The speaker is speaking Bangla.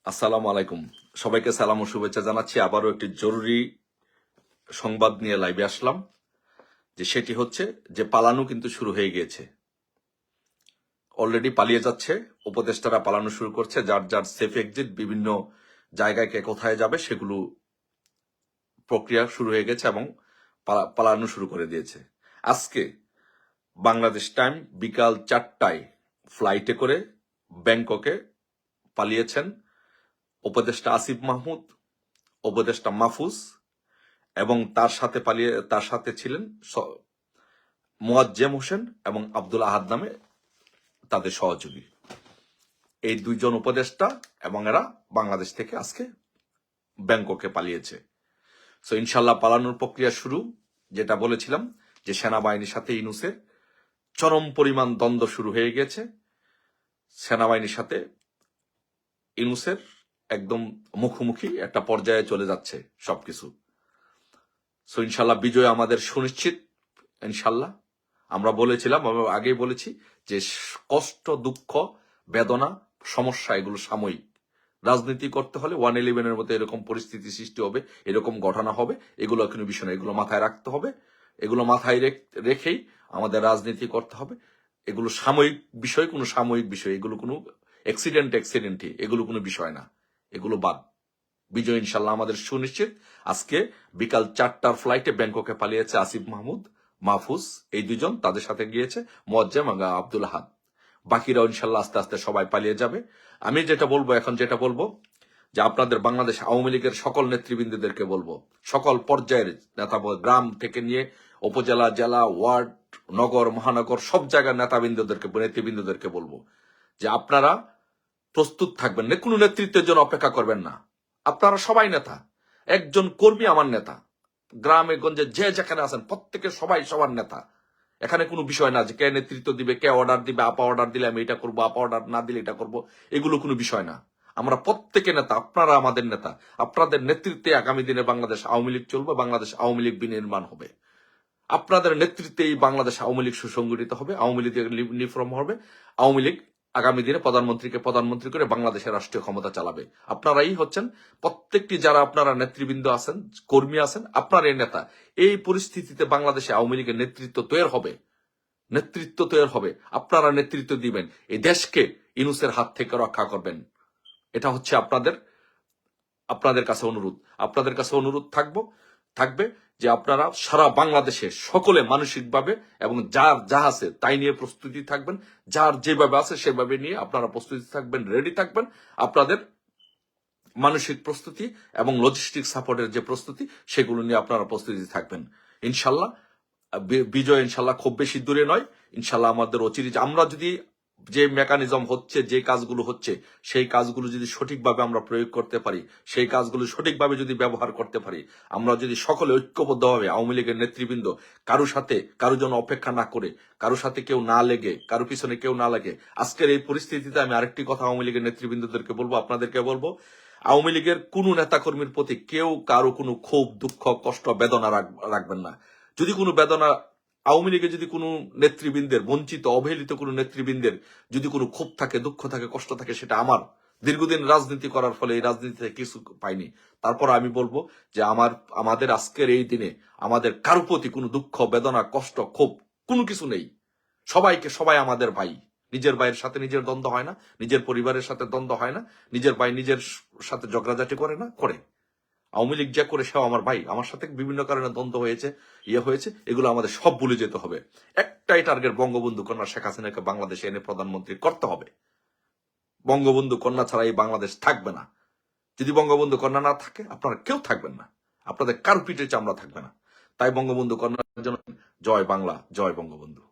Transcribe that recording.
আসসালামু আলাইকুম। সবাইকে সালাম ও শুভেচ্ছা জানাচ্ছি। আবারও একটি জরুরি সংবাদ নিয়ে লাইভে আসলাম, যে সেটি হচ্ছে যে পালানো কিন্তু শুরু হয়ে গিয়েছে। অলরেডি পালিয়ে যাচ্ছে, উপদেষ্টারা পালানো শুরু করছে। যার যার সেফ এক্সিট, বিভিন্ন জায়গায় কে কোথায় যাবে সেগুলো প্রক্রিয়া শুরু হয়ে গেছে এবং পালানো শুরু করে দিয়েছে। আজকে বাংলাদেশ টাইম বিকাল 4টায় ফ্লাইটে করে ব্যাংককে পালিয়েছেন উপদেষ্টা আসিফ মাহমুদ, উপদেষ্টা মাহফুজ এবং তার সাথে ছিলেন মোয়াজ্জেম হোসেন এবং আব্দুল আহাদ নামে তাদের সহযোগী। এই দুইজন উপদেষ্টা এবং এরা বাংলাদেশ থেকে আজকে ব্যাংককে পালিয়েছে। সো ইনশাল্লাহ পালানোর প্রক্রিয়া শুরু। যেটা বলেছিলাম যে সেনাবাহিনীর সাথে ইউনূসের চরম পরিমাণ দ্বন্দ্ব শুরু হয়ে গেছে। সেনাবাহিনীর সাথে ইউনূসের একদম মুখোমুখি একটা পর্যায়ে চলে যাচ্ছে সবকিছু। সো ইনশাল্লাহ বিজয় আমাদের সুনিশ্চিত। ইনশাল্লাহ আমরা বলেছিলাম, আমরা আগেই বলেছি যে কষ্ট, দুঃখ, বেদনা, সমস্যা এগুলো সাময়িক। রাজনীতি করতে হলে 111-এর মতো এরকম পরিস্থিতি সৃষ্টি হবে, এরকম ঘটনা হবে, এগুলো কোনো বিষয় না। এগুলো মাথায় রাখতে হবে, এগুলো মাথায় রেখেই আমাদের রাজনীতি করতে হবে। এগুলো সাময়িক বিষয়, কোনো সাময়িক বিষয়, এগুলো কোনো অ্যাক্সিডেন্টই, এগুলো কোনো বিষয় না, এগুলো বাদ। বিজয় ইনশাল্লাহ আমাদের সুনিশ্চিত। আজকে বিকাল 4টার ফ্লাইটে ব্যাংককে পালিয়েছে আসিফ মাহমুদ, মাহফুজ, এই দুজন। তাদের সাথে গিয়েছে মোয়াজ্জেম এবং আব্দুল আহাদ। বাকিরাও ইনশাল্লাহ আস্তে আস্তে সবাই পালিয়ে যাবে। আমি যেটা বলবো যে আপনাদের বাংলাদেশ আওয়ামী লীগের সকল নেতৃবৃন্দদেরকে বলবো, সকল পর্যায়ের নেতা, গ্রাম থেকে নিয়ে উপজেলা, জেলা, ওয়ার্ড, নগর, মহানগর, সব জায়গার নেতৃবৃন্দদেরকে বলবো যে আপনারা প্রস্তুত থাকবেন, কোনো নেতৃত্বের জন্য অপেক্ষা করবেন না। আপনারা সবাই নেতা, একজন কর্মী আমার নেতা। গ্রামে গঞ্জে যে যেখানে আছেন প্রত্যেকে সবাই সবার নেতা। এখানে কোনো বিষয় না যে কে নেতৃত্ব দিবে, কে অর্ডার দিবে, আপা অর্ডার দিলে আমি এটা করবো, আপা অর্ডার না দিলে এটা করবো, এগুলো কোনো বিষয় না। আমরা প্রত্যেকে নেতা, আপনারা আমাদের নেতা। আপনাদের নেতৃত্বে আগামী দিনে বাংলাদেশ আওয়ামী লীগ চলবে, বাংলাদেশ আওয়ামী লীগ বিনির্মাণ হবে। আপনাদের নেতৃত্বে এই বাংলাদেশ আওয়ামী লীগ সুসংগঠিত হবে, আওয়ামী লীগ নিফর্ম হবে। আওয়ামী লীগ আগামী দিনে প্রধানমন্ত্রী করে বাংলাদেশের রাষ্ট্রীয় ক্ষমতা চালাবে। আপনারাই হচ্ছেন প্রত্যেকটি, যারা আপনারা নেতৃবৃন্দ আছেন, কর্মী আছেন, আপনার এই নেতা। এই পরিস্থিতিতে বাংলাদেশে আওয়ামী লীগের নেতৃত্ব তৈরি হবে। আপনারা নেতৃত্ব দিবেন, এই দেশকে ইউনূসের হাত থেকে রক্ষা করবেন। এটা হচ্ছে আপনাদের কাছে অনুরোধ থাকবে যে আপনারা সারা বাংলাদেশে সকলে মানসিকভাবে এবং যার যা আছে তাই নিয়ে প্রস্তুতি থাকবেন। যার যেভাবে আছে সেভাবে নিয়ে আপনারা প্রস্তুতি থাকবেন, রেডি থাকবেন। আপনাদের মানসিক প্রস্তুতি এবং লজিস্টিক সাপোর্টের যে প্রস্তুতি, সেগুলো নিয়ে আপনারা প্রস্তুতি থাকবেন। ইনশাল্লাহ বিজয় ইনশাল্লাহ খুব বেশি দূরে নয়। ইনশাল্লাহ আমাদের অচিরে আমরা যদি যে মেকানিজম হচ্ছে, যে কাজগুলো হচ্ছে, সেই কাজগুলো যদি সঠিকভাবে আমরা প্রয়োগ করতে পারি, সেই কাজগুলো সঠিকভাবে যদি ব্যবহার করতে পারি, আমরা যদি সকলে ঐক্যবদ্ধভাবে আওয়ামী লীগের নেতৃবৃন্দ কারো জন্য অপেক্ষা না করে, কারো সাথে কেউ না লেগে, কারো পিছনে কেউ না লাগে। আজকের এই পরিস্থিতিতে আমি আরেকটি কথা আওয়ামী লীগের নেতৃবৃন্দদেরকে বলবো, আপনাদেরকে বলবো, আওয়ামী লীগের কোন নেতাকর্মীর প্রতি কেউ কারো কোনো ক্ষোভ, দুঃখ, কষ্ট, বেদনা রাখবেন না। যদি কোনো বেদনা, আওয়ামী লীগের যদি কোনো নেতৃবৃন্দের, বঞ্চিত অবহেলিত কোনো নেতৃবৃন্দের যদি কোনো ক্ষোভ থাকে, দুঃখ থাকে, কষ্ট থাকে, সেটা আমার। দীর্ঘদিন রাজনীতি করার ফলে এই রাজনীতিতে কিছু পাইনি। তারপর আমি বলবো যে আমাদের আজকের এই দিনে আমাদের কারো প্রতি কোনো দুঃখ, বেদনা, কষ্ট, ক্ষোভ কোনো কিছু নেই। সবাই আমাদের ভাই। নিজের ভাইয়ের সাথে নিজের দ্বন্দ্ব হয় না, নিজের পরিবারের সাথে দ্বন্দ্ব হয় না, নিজের ভাই নিজের সাথে ঝগড়াঝাটি করে না, করে। আওয়ামী লীগ যা করে সেও আমার ভাই, আমার সাথে বিভিন্ন কারণে দ্বন্দ্ব হয়েছে, এগুলো আমাদের সব ভুলে যেতে হবে। একটাই টার্গেট, বঙ্গবন্ধু কন্যা শেখ হাসিনাকে বাংলাদেশে এনে প্রধানমন্ত্রী করতে হবে। বঙ্গবন্ধু কন্যা ছাড়া এই বাংলাদেশ থাকবে না। যদি বঙ্গবন্ধু কন্যা না থাকে, আপনারা কেউ থাকবেন না, আপনাদের কারো পিঠে চামড়া থাকবে না। তাই বঙ্গবন্ধু কন্যার জন্য জয় বাংলা, জয় বঙ্গবন্ধু।